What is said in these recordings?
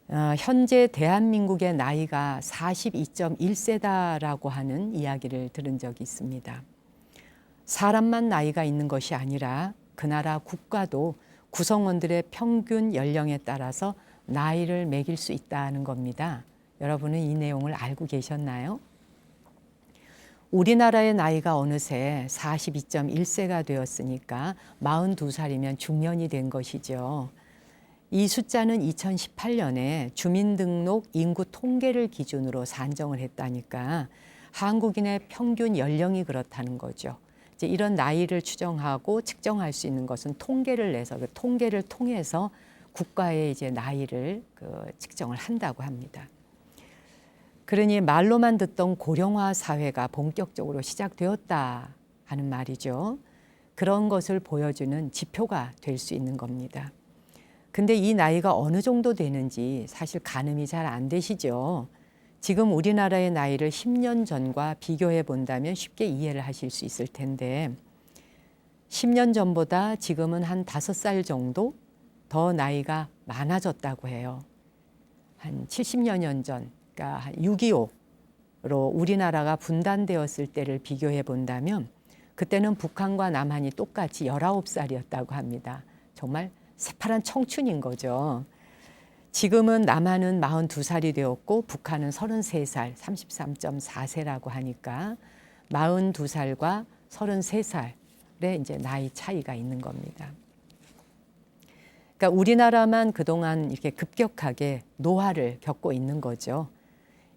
현재 대한민국의 나이가 42.1세다라고 하는 이야기를 들은 적이 있습니다. 사람만 나이가 있는 것이 아니라 그 나라 국가도 구성원들의 평균 연령에 따라서 나이를 매길 수 있다는 겁니다. 여러분은 이 내용을 알고 계셨나요? 우리나라의 나이가 어느새 42.1세가 되었으니까 42살이면 중년이 된 것이죠. 이 숫자는 2018년에 주민등록 인구 통계를 기준으로 산정을 했다니까 한국인의 평균 연령이 그렇다는 거죠. 이제 이런 나이를 추정하고 측정할 수 있는 것은 통계를 내서 그 통계를 통해서 국가의 이제 나이를 측정을 한다고 합니다. 그러니 말로만 듣던 고령화 사회가 본격적으로 시작되었다 하는 말이죠. 그런 것을 보여주는 지표가 될 수 있는 겁니다. 근데 이 나이가 어느 정도 되는지 사실 가늠이 잘 안 되시죠. 지금 우리나라의 나이를 10년 전과 비교해 본다면 쉽게 이해를 하실 수 있을 텐데 10년 전보다 지금은 한 5살 정도 더 나이가 많아졌다고 해요. 한 70여 년 전, 그러니까 한 6.25로 우리나라가 분단되었을 때를 비교해 본다면 그때는 북한과 남한이 똑같이 19살이었다고 합니다. 정말 새파란 청춘인 거죠. 지금은 남한은 42살이 되었고 북한은 33살, 33.4세라고 하니까 42살과 33살의 이제 나이 차이가 있는 겁니다. 그러니까 우리나라만 그동안 이렇게 급격하게 노화를 겪고 있는 거죠.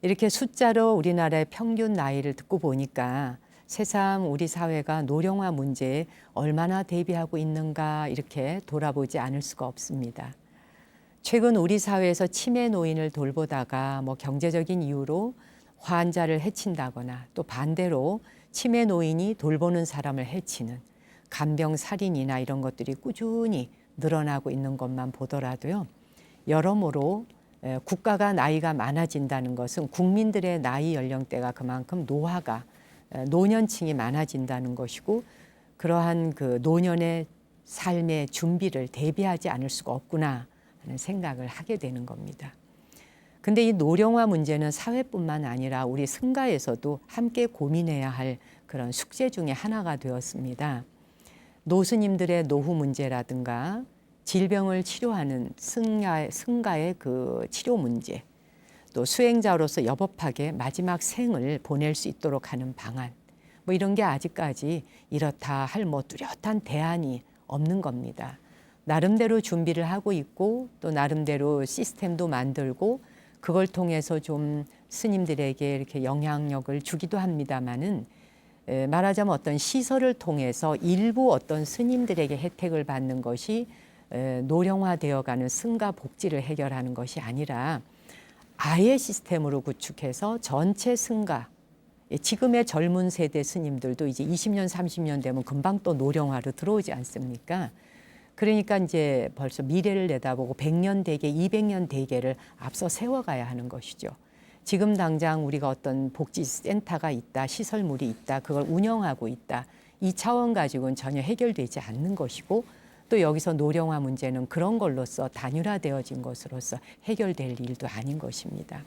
이렇게 숫자로 우리나라의 평균 나이를 듣고 보니까 새삼 우리 사회가 노령화 문제에 얼마나 대비하고 있는가 이렇게 돌아보지 않을 수가 없습니다. 최근 우리 사회에서 치매 노인을 돌보다가 경제적인 이유로 환자를 해친다거나 또 반대로 치매 노인이 돌보는 사람을 해치는 간병 살인이나 이런 것들이 꾸준히 늘어나고 있는 것만 보더라도요. 여러모로 국가가 나이가 많아진다는 것은 국민들의 나이 연령대가 그만큼 노년층이 많아진다는 것이고 그러한 그 노년의 삶의 준비를 대비하지 않을 수가 없구나 하는 생각을 하게 되는 겁니다. 근데 이 노령화 문제는 사회뿐만 아니라 우리 승가에서도 함께 고민해야 할 그런 숙제 중에 하나가 되었습니다. 노스님들의 노후 문제라든가 질병을 치료하는 승가의 그 치료 문제, 또 수행자로서 여법하게 마지막 생을 보낼 수 있도록 하는 방안, 이런 게 아직까지 이렇다 할 뚜렷한 대안이 없는 겁니다. 나름대로 준비를 하고 있고 또 나름대로 시스템도 만들고 그걸 통해서 좀 스님들에게 이렇게 영향력을 주기도 합니다마는 말하자면 어떤 시설을 통해서 일부 어떤 스님들에게 혜택을 받는 것이 노령화되어가는 승가 복지를 해결하는 것이 아니라 아예 시스템으로 구축해서 전체 승가, 지금의 젊은 세대 스님들도 이제 20년, 30년 되면 금방 또 노령화로 들어오지 않습니까? 그러니까 이제 벌써 미래를 내다보고 100년 대계, 200년 대계를 앞서 세워가야 하는 것이죠. 지금 당장 우리가 어떤 복지센터가 있다, 시설물이 있다, 그걸 운영하고 있다. 이 차원 가지고는 전혀 해결되지 않는 것이고 또 여기서 노령화 문제는 그런 걸로써 단일화되어진 것으로서 해결될 일도 아닌 것입니다.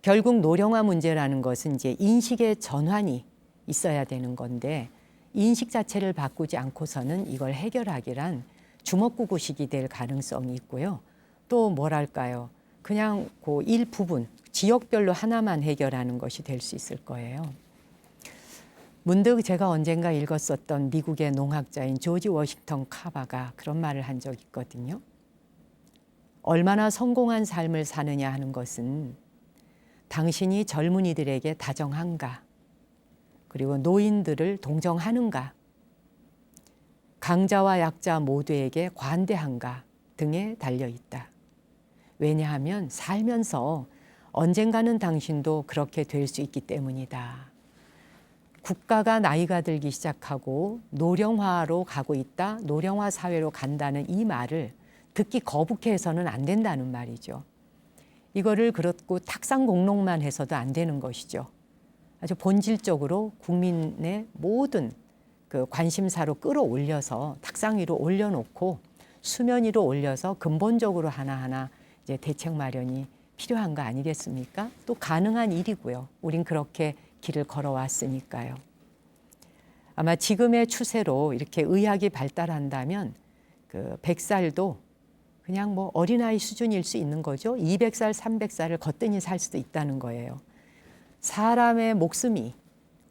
결국 노령화 문제라는 것은 이제 인식의 전환이 있어야 되는 건데 인식 자체를 바꾸지 않고서는 이걸 해결하기란 주먹구구식이 될 가능성이 있고요. 또 뭐랄까요? 그냥 그 일부분, 지역별로 하나만 해결하는 것이 될 수 있을 거예요. 문득 제가 언젠가 읽었었던 미국의 농학자인 조지 워싱턴 카바가 그런 말을 한 적이 있거든요. 얼마나 성공한 삶을 사느냐 하는 것은 당신이 젊은이들에게 다정한가, 그리고 노인들을 동정하는가, 강자와 약자 모두에게 관대한가 등에 달려 있다. 왜냐하면 살면서 언젠가는 당신도 그렇게 될 수 있기 때문이다. 국가가 나이가 들기 시작하고 노령화로 가고 있다, 노령화 사회로 간다는 이 말을 듣기 거북해서는 안 된다는 말이죠. 이거를 그렇고 탁상 공론만 해서도 안 되는 것이죠. 아주 본질적으로 국민의 모든 그 관심사로 끌어올려서 탁상 위로 올려놓고 수면 위로 올려서 근본적으로 하나하나 이제 대책 마련이 필요한 거 아니겠습니까? 또 가능한 일이고요. 우린 그렇게 길을 걸어왔으니까요. 아마 지금의 추세로 이렇게 의학이 발달한다면 그 100살도 그냥 뭐 어린아이 수준일 수 있는 거죠. 200살, 300살을 거뜬히 살 수도 있다는 거예요. 사람의 목숨이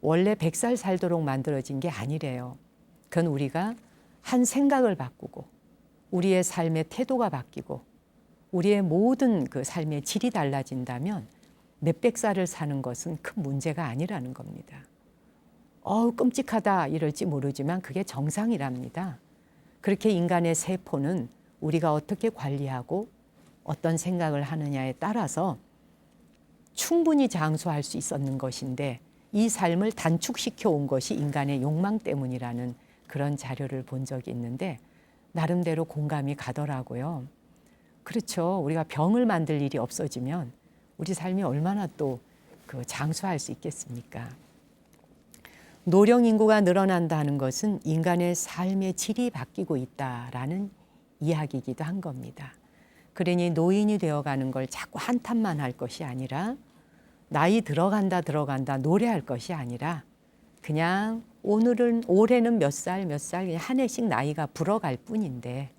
원래 100살 살도록 만들어진 게 아니래요. 그건 우리가 한 생각을 바꾸고 우리의 삶의 태도가 바뀌고 우리의 모든 그 삶의 질이 달라진다면 몇백 살을 사는 것은 큰 문제가 아니라는 겁니다. 끔찍하다 이럴지 모르지만 그게 정상이랍니다. 그렇게 인간의 세포는 우리가 어떻게 관리하고 어떤 생각을 하느냐에 따라서 충분히 장수할 수 있었는 것인데 이 삶을 단축시켜 온 것이 인간의 욕망 때문이라는 그런 자료를 본 적이 있는데 나름대로 공감이 가더라고요. 그렇죠. 우리가 병을 만들 일이 없어지면 우리 삶이 얼마나 또 그 장수할 수 있겠습니까? 노령 인구가 늘어난다는 것은 인간의 삶의 질이 바뀌고 있다라는 이야기이기도 한 겁니다. 그러니 노인이 되어가는 걸 자꾸 한탄만 할 것이 아니라 나이 들어간다 노래할 것이 아니라 그냥 올해는 몇 살 그냥 한 해씩 나이가 불어갈 뿐인데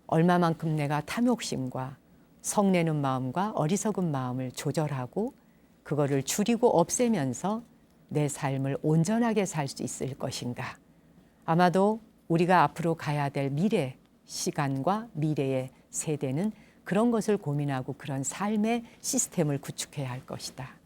얼마만큼 내가 탐욕심과 성내는 마음과 어리석은 마음을 조절하고 그거를 줄이고 없애면서 내 삶을 온전하게 살 수 있을 것인가. 아마도 우리가 앞으로 가야 될 미래 시간과 미래의 세대는 그런 것을 고민하고 그런 삶의 시스템을 구축해야 할 것이다.